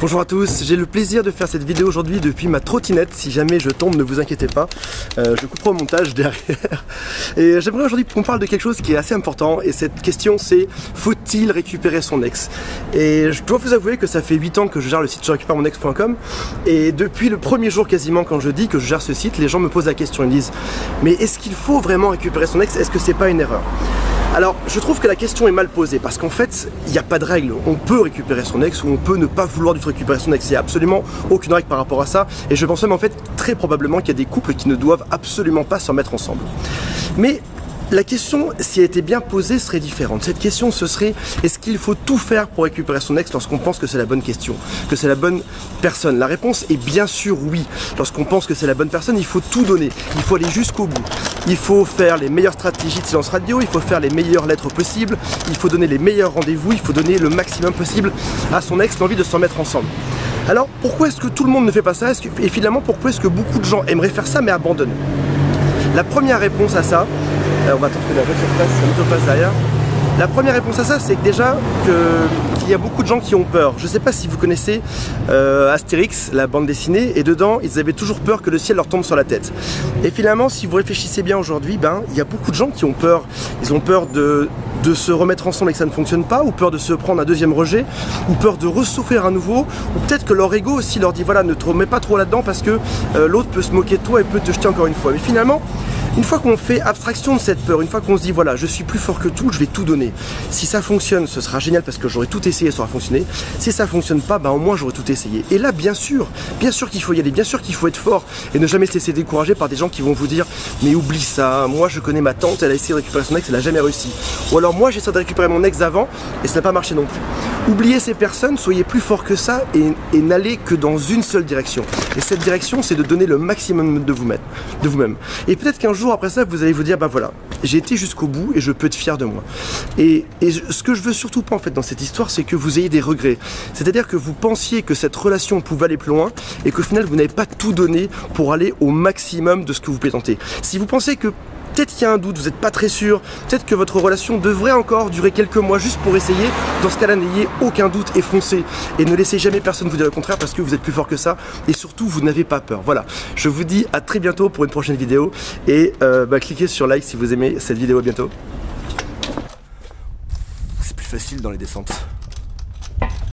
Bonjour à tous, j'ai le plaisir de faire cette vidéo aujourd'hui depuis ma trottinette. Si jamais je tombe, ne vous inquiétez pas, je couperai au montage derrière. Et j'aimerais aujourd'hui qu'on parle de quelque chose qui est assez important. Et cette question c'est, faut-il récupérer son ex? Et je dois vous avouer que ça fait 8 ans que je gère le site je récupère mon ex.com. Et depuis le premier jour quasiment quand je dis que je gère ce site, les gens me posent la question, ils me disent mais est-ce qu'il faut vraiment récupérer son ex? Est-ce que c'est pas une erreur? Alors, je trouve que la question est mal posée parce qu'en fait, il n'y a pas de règle. On peut récupérer son ex ou on peut ne pas vouloir du tout récupérer son ex. Il n'y a absolument aucune règle par rapport à ça. Et je pense même en fait très probablement qu'il y a des couples qui ne doivent absolument pas se remettre ensemble. Mais la question, si elle était bien posée, serait différente. Cette question, ce serait, est-ce qu'il faut tout faire pour récupérer son ex lorsqu'on pense que c'est la bonne question, que c'est la bonne personne? La réponse est bien sûr oui. Lorsqu'on pense que c'est la bonne personne, il faut tout donner. Il faut aller jusqu'au bout. Il faut faire les meilleures stratégies de silence radio, il faut faire les meilleures lettres possibles, il faut donner les meilleurs rendez-vous, il faut donner le maximum possible à son ex, l'envie de s'en mettre ensemble. Alors, pourquoi est-ce que tout le monde ne fait pas ça? Et finalement, pourquoi est-ce que beaucoup de gens aimeraient faire ça mais abandonnent? La première réponse à ça, on va attendre que la voiture passe derrière. La première réponse à ça, c'est que déjà qu'il y a beaucoup de gens qui ont peur. Je ne sais pas si vous connaissez Astérix, la bande dessinée, et dedans, ils avaient toujours peur que le ciel leur tombe sur la tête. Et finalement, si vous réfléchissez bien aujourd'hui, il y a beaucoup de gens qui ont peur. Ils ont peur de se remettre ensemble et que ça ne fonctionne pas, ou peur de se prendre un deuxième rejet, ou peur de ressouffrir à nouveau, ou peut-être que leur ego aussi leur dit voilà, ne te remets pas trop là-dedans parce que l'autre peut se moquer de toi et peut te jeter encore une fois. Mais finalement, une fois qu'on fait abstraction de cette peur, une fois qu'on se dit voilà, je suis plus fort que tout, je vais tout donner. Si ça fonctionne, ce sera génial parce que j'aurai tout essayé, ça aura fonctionné. Si ça fonctionne pas, au moins j'aurai tout essayé. Et là, bien sûr qu'il faut y aller, bien sûr qu'il faut être fort et ne jamais se laisser décourager par des gens qui vont vous dire mais oublie ça, moi je connais ma tante, elle a essayé de récupérer son ex, elle a jamais réussi. Ou alors moi j'ai essayé de récupérer mon ex avant et ça n'a pas marché non plus. Oubliez ces personnes, soyez plus fort que ça et n'allez que dans une seule direction. Et cette direction, c'est de donner le maximum de vous-même. Et peut-être qu'un jour après ça, vous allez vous dire, voilà, j'ai été jusqu'au bout et je peux être fier de moi. Et ce que je veux surtout pas en fait dans cette histoire, c'est que vous ayez des regrets. C'est-à-dire que vous pensiez que cette relation pouvait aller plus loin et qu'au final, vous n'avez pas tout donné pour aller au maximum de ce que vous pouvez tenter. Si vous pensez que peut-être qu'il y a un doute, vous n'êtes pas très sûr, peut-être que votre relation devrait encore durer quelques mois juste pour essayer. Dans ce cas-là, n'ayez aucun doute et foncez. Et ne laissez jamais personne vous dire le contraire parce que vous êtes plus fort que ça. Et surtout, vous n'avez pas peur. Voilà, je vous dis à très bientôt pour une prochaine vidéo. Et cliquez sur like si vous aimez cette vidéo. À bientôt. C'est plus facile dans les descentes.